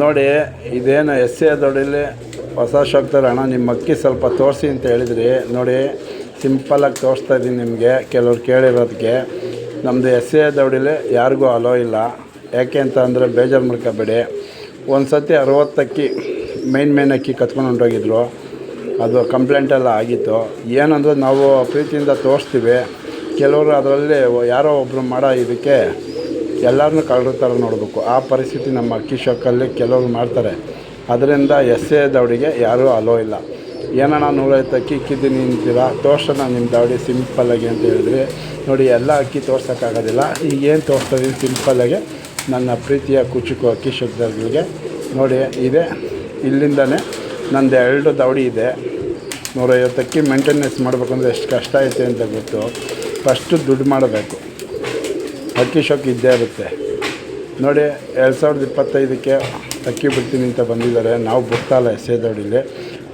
ನೋಡಿ, ಇದೇನು S A ದೊಡ್ಡಲ್ಲಿ ಹೊಸ ಶಾಕ್ತಾರೆ ಅಣ್ಣ, ನಿಮ್ಮ ಅಕ್ಕಿ ಸ್ವಲ್ಪ ತೋರಿಸಿ ಅಂತ ಹೇಳಿದ್ರಿ. ನೋಡಿ, ಸಿಂಪಲ್ಲಾಗಿ ತೋರಿಸ್ತಾ ಇದ್ದೀನಿ ನಿಮಗೆ. ಕೆಲವ್ರು ಕೇಳಿರೋದಕ್ಕೆ ನಮ್ಮದು ಎಸ್ ಎ ದೌಡಿಲಿ ಯಾರಿಗೂ ಅಲೋ ಇಲ್ಲ. ಯಾಕೆ ಅಂತ ಅಂದರೆ ಬೇಜಾರು ಮಾಡ್ಕೋಬೇಡಿ. ಒಂದು ಸತಿ 60 ಅಕ್ಕಿ ಮೇನ್ ಅಕ್ಕಿ ಕತ್ಕೊಂಡು ಹೊಂಟೋಗಿದ್ರು. ಅದು ಕಂಪ್ಲೇಂಟೆಲ್ಲ ಆಗಿತ್ತು. ಏನಂದರೆ ನಾವು ಪ್ರೀತಿಯಿಂದ ತೋರಿಸ್ತೀವಿ. ಕೆಲವರು ಅದರಲ್ಲಿ ಯಾರೋ ಒಬ್ಬರು ಮಾಡೋ ಇದಕ್ಕೆ ಎಲ್ಲರನ್ನೂ ಕಳ್ಳರ ಥರ ನೋಡಬೇಕು. ಆ ಪರಿಸ್ಥಿತಿ ನಮ್ಮ ಅಕ್ಕಿ ಶಾಕಲ್ಲಿ ಕೆಲವರು ಮಾಡ್ತಾರೆ. ಅದರಿಂದ ಎಸ್ ಎ ದೌಡಿಗೆ ಯಾರೂ ಅಲೋ ಇಲ್ಲ. ಏನಣ್ಣ 150 ಅಕ್ಕಿ ಇಕ್ಕಿದ್ದೀನಿ ಅಂತೀರಾ, ತೋರ್ಸೋಣ ನಿಮ್ಮ ದೌಡಿ ಸಿಂಪಲ್ಲಾಗಿ ಅಂತ ಹೇಳಿದ್ರಿ. ನೋಡಿ, ಎಲ್ಲ ಅಕ್ಕಿ ತೋರ್ಸೋಕ್ಕಾಗೋದಿಲ್ಲ. ಈಗೇನು ತೋರಿಸ್ತಾಯಿದ್ದೀನಿ ಸಿಂಪಲ್ಲಾಗಿ ನನ್ನ ಪ್ರೀತಿಯ ಕುಚುಕು ಅಕ್ಕಿ ಶಾಕ್ದವ್ರಿಗೆ. ನೋಡಿ, ಇದೆ ಇಲ್ಲಿಂದನೇ ನಂದು 2 ದೌಡಿ ಇದೆ. 150 ಅಕ್ಕಿ ಮೇಂಟೆನೆನ್ಸ್ ಮಾಡಬೇಕಂದ್ರೆ ಎಷ್ಟು ಕಷ್ಟ ಐತೆ ಅಂತ ಗೊತ್ತು. ಫಸ್ಟು ದುಡ್ಡು ಮಾಡಬೇಕು. ಅಕ್ಕಿ ಶಾಕ್ ಇದ್ದೇ ಇರುತ್ತೆ. ನೋಡಿ, 2025ಕ್ಕೆ ಅಕ್ಕಿ ಬಿಡ್ತೀನಿ ಅಂತ ಬಂದಿದ್ದಾರೆ. ನಾವು ಬಿಡ್ತಾಯಿಲ್ಲ ಎಸ್ ಎ ದೌಡಿಲಿ.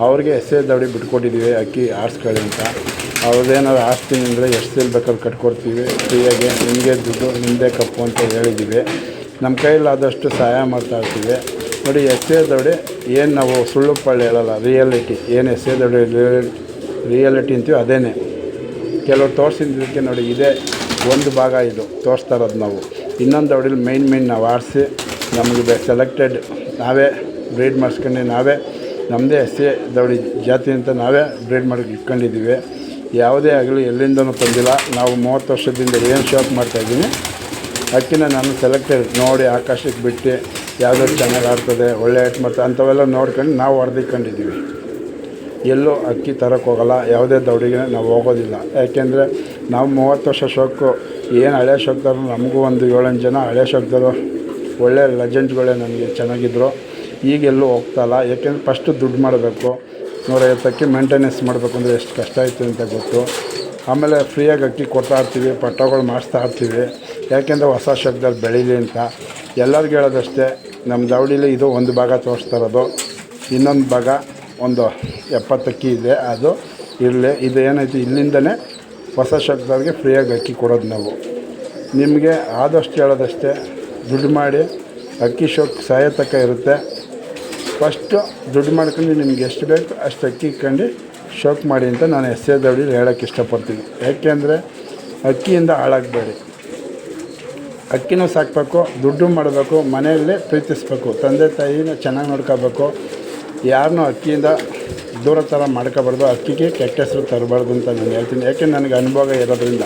ಅವ್ರಿಗೆ ಎಸ್ ಎ ದೌಡಿ ಬಿಟ್ಕೊಟ್ಟಿದ್ದೀವಿ ಅಕ್ಕಿ ಆರಿಸ್ಕೊಳ್ಳಿ ಅಂತ. ಅವ್ರದ್ದೇನಾದ್ರು ಆರಿಸ್ತೀನಿ ಅಂದರೆ ಎಷ್ಟು ಸೇಲ್ ಬೇಕಾದ್ರೂ ಕಟ್ಕೊಡ್ತೀವಿ ಫ್ರೀಯಾಗಿ. ನಿಮಗೆ ದುಡ್ಡು ನಿಮ್ಮದೇ ಕಪ್ಪು ಅಂತ ಹೇಳಿದ್ದೀವಿ. ನಮ್ಮ ಕೈಲಾದಷ್ಟು ಸಹಾಯ ಮಾಡ್ತಾಯಿರ್ತೀವಿ. ನೋಡಿ, ಎಸ್ ಎ ದೌಡಿ ಏನು ನಾವು ಸುಳ್ಳು ಪಳ್ಳು ಹೇಳಲ್ಲ, ರಿಯಾಲಿಟಿ. ಏನು ಎಸ್ ಎ ದೌಡಿ ರಿಯಾಲಿಟಿ ಅಂತೀವಿ ಅದೇ. ಕೆಲವರು ತೋರಿಸಿದ್ದಕ್ಕೆ ನೋಡಿ, ಇದೇ ಒಂದು ಭಾಗ ಇದು ತೋರಿಸ್ತಾ ಇರೋದು ನಾವು. ಇನ್ನೊಂದು ದೌಡಿಲಿ ಮೇನ್ ನಾವು ಆರಿಸಿ ನಮಗೆ ಸೆಲೆಕ್ಟೆಡ್ ನಾವೇ ಬ್ರೀಡ್ ಮಾಡಿಸ್ಕೊಂಡು ನಾವೇ ನಮ್ಮದೇ ಎಸ್ ಎ ದೌಡಿ ಜಾತಿ ಅಂತ ನಾವೇ ಬ್ರೀಡ್ ಮಾಡಿ ಇಟ್ಕೊಂಡಿದ್ದೀವಿ. ಯಾವುದೇ ಆಗಲಿ ಎಲ್ಲಿಂದನೂ ತಂದಿಲ್ಲ. ನಾವು 30 ವರ್ಷದಿಂದ ಏನು ಶಾಕ್ ಮಾಡ್ತಾಯಿದ್ದೀನಿ, ಅಕ್ಕಿನ ನಾನು ಸೆಲೆಕ್ಟೆಡ್ ನೋಡಿ ಆಕಾಶಕ್ಕೆ ಬಿಟ್ಟು ಯಾವುದಾದ್ರು ಚೆನ್ನಾಗಿ ಆಡ್ತದೆ, ಒಳ್ಳೆ ಏಟ್ ಮಾಡ್ತದೆ ಅಂಥವೆಲ್ಲ ನೋಡ್ಕೊಂಡು ನಾವು ಹೊಡೆದಿಕೊಂಡಿದ್ದೀವಿ. ಎಲ್ಲೂ ಅಕ್ಕಿ ತರೋಕ್ಕೆ ಹೋಗೋಲ್ಲ. ಯಾವುದೇ ದೌಡಿಗೆ ನಾವು ಹೋಗೋದಿಲ್ಲ. ಯಾಕೆಂದರೆ ನಾವು 30 ವರ್ಷ ಶಾಕು ಏನು ಹಳೆ ಶಾಕ್ದಾರು, ನಮಗೂ ಒಂದು 7-8 ಜನ ಹಳೆ ಶಾಕ್ದಾರು ಒಳ್ಳೆ ಲೆಜೆಂಡ್ಗಳೇ ನನಗೆ ಚೆನ್ನಾಗಿದ್ದರು. ಈಗೆಲ್ಲೂ ಹೋಗ್ತಾಯಿಲ್ಲ. ಯಾಕೆಂದರೆ ಫಸ್ಟು ದುಡ್ಡು ಮಾಡಬೇಕು. 150 ಅಕ್ಕಿ ಮೇಂಟೆನೆನ್ಸ್ ಮಾಡಬೇಕು ಅಂದರೆ ಎಷ್ಟು ಕಷ್ಟ ಆಯಿತು ಅಂತ ಗೊತ್ತು. ಆಮೇಲೆ ಫ್ರೀಯಾಗಿ ಅಕ್ಕಿ ಕೊಡ್ತಾಯಿರ್ತೀವಿ, ಪಟ್ಟಗಳು ಮಾಡಿಸ್ತಾಯಿರ್ತೀವಿ. ಯಾಕೆಂದರೆ ಹೊಸ ಶಾಕ್ದಾರು ಬೆಳೀಲಿ ಅಂತ. ಎಲ್ಲರಿಗೂ ಹೇಳೋದಷ್ಟೇ, ನಮ್ಮ ದೌಡಿಲಿ ಇದು ಒಂದು ಭಾಗ ತೋರಿಸ್ತಾ ಇರೋದು. ಇನ್ನೊಂದು ಭಾಗ ಒಂದು 70 ಅಕ್ಕಿ ಇದೆ, ಅದು ಇರಲಿ. ಇದು ಏನೈತಿ ಇಲ್ಲಿಂದನೇ ಹೊಸ ಶಾಕ್ದವ್ರಿಗೆ ಫ್ರೀಯಾಗಿ ಅಕ್ಕಿ ಕೊಡೋದು ನಾವು. ನಿಮಗೆ ಆದಷ್ಟು ಹೇಳೋದಷ್ಟೇ, ದುಡ್ಡು ಮಾಡಿ ಅಕ್ಕಿ ಶಾಕ್ ಸಾಯತಕ್ಕ ಇರುತ್ತೆ. ಫಸ್ಟು ದುಡ್ಡು ಮಾಡ್ಕೊಂಡು ನಿಮ್ಗೆ ಎಷ್ಟು ಬೇಕು ಅಷ್ಟು ಅಕ್ಕಿ ಇಟ್ಕೊಂಡು ಶಾಕ್ ಮಾಡಿ ಅಂತ ನಾನು ಎಸ್ ಎ ದೌಡಿಲಿ ಹೇಳೋಕ್ಕೆ ಇಷ್ಟಪಡ್ತೀನಿ. ಯಾಕೆಂದರೆ ಅಕ್ಕಿಯಿಂದ ಹಾಳಾಗಬೇಡಿ. ಅಕ್ಕಿನೂ ಸಾಕಬೇಕು, ದುಡ್ಡು ಮಾಡಬೇಕು, ಮನೆಯಲ್ಲೇ ಪ್ರೀತಿಸಬೇಕು, ತಂದೆ ತಾಯಿನ ಚೆನ್ನಾಗಿ ನೋಡ್ಕೋಬೇಕು. ಯಾರನ್ನೂ ಅಕ್ಕಿಯಿಂದ ದೂರ ಥರ ಮಾಡ್ಕೋಬಾರ್ದು, ಅಕ್ಕಿಗೆ ಕೆಟ್ಟ ಹೆಸರು ತರಬಾರ್ದು ಅಂತ ನಾನು ಹೇಳ್ತೀನಿ. ಯಾಕೆ ನನಗೆ ಅನುಭವ ಇರೋದ್ರಿಂದ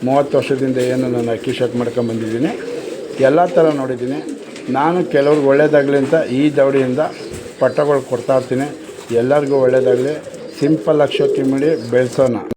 30 ವರ್ಷದಿಂದ ಏನು ನಾನು ಅಕ್ಕಿ ಶಾಕ್ ಮಾಡ್ಕೊಂಬಂದಿದ್ದೀನಿ, ಎಲ್ಲ ಥರ ನೋಡಿದ್ದೀನಿ. ನಾನು ಕೆಲವ್ರಿಗೆ ಒಳ್ಳೇದಾಗಲಿ ಅಂತ ಈ ದೌಡಿಯಿಂದ ಪಟ್ಟಗಳು ಕೊಡ್ತಾಯಿರ್ತೀನಿ. ಎಲ್ಲರಿಗೂ ಒಳ್ಳೇದಾಗಲಿ. ಸಿಂಪಲ್ಲಾಗಿ ಶೋಕಿ ಮಾಡಿ ಬೆಳೆಸೋಣ.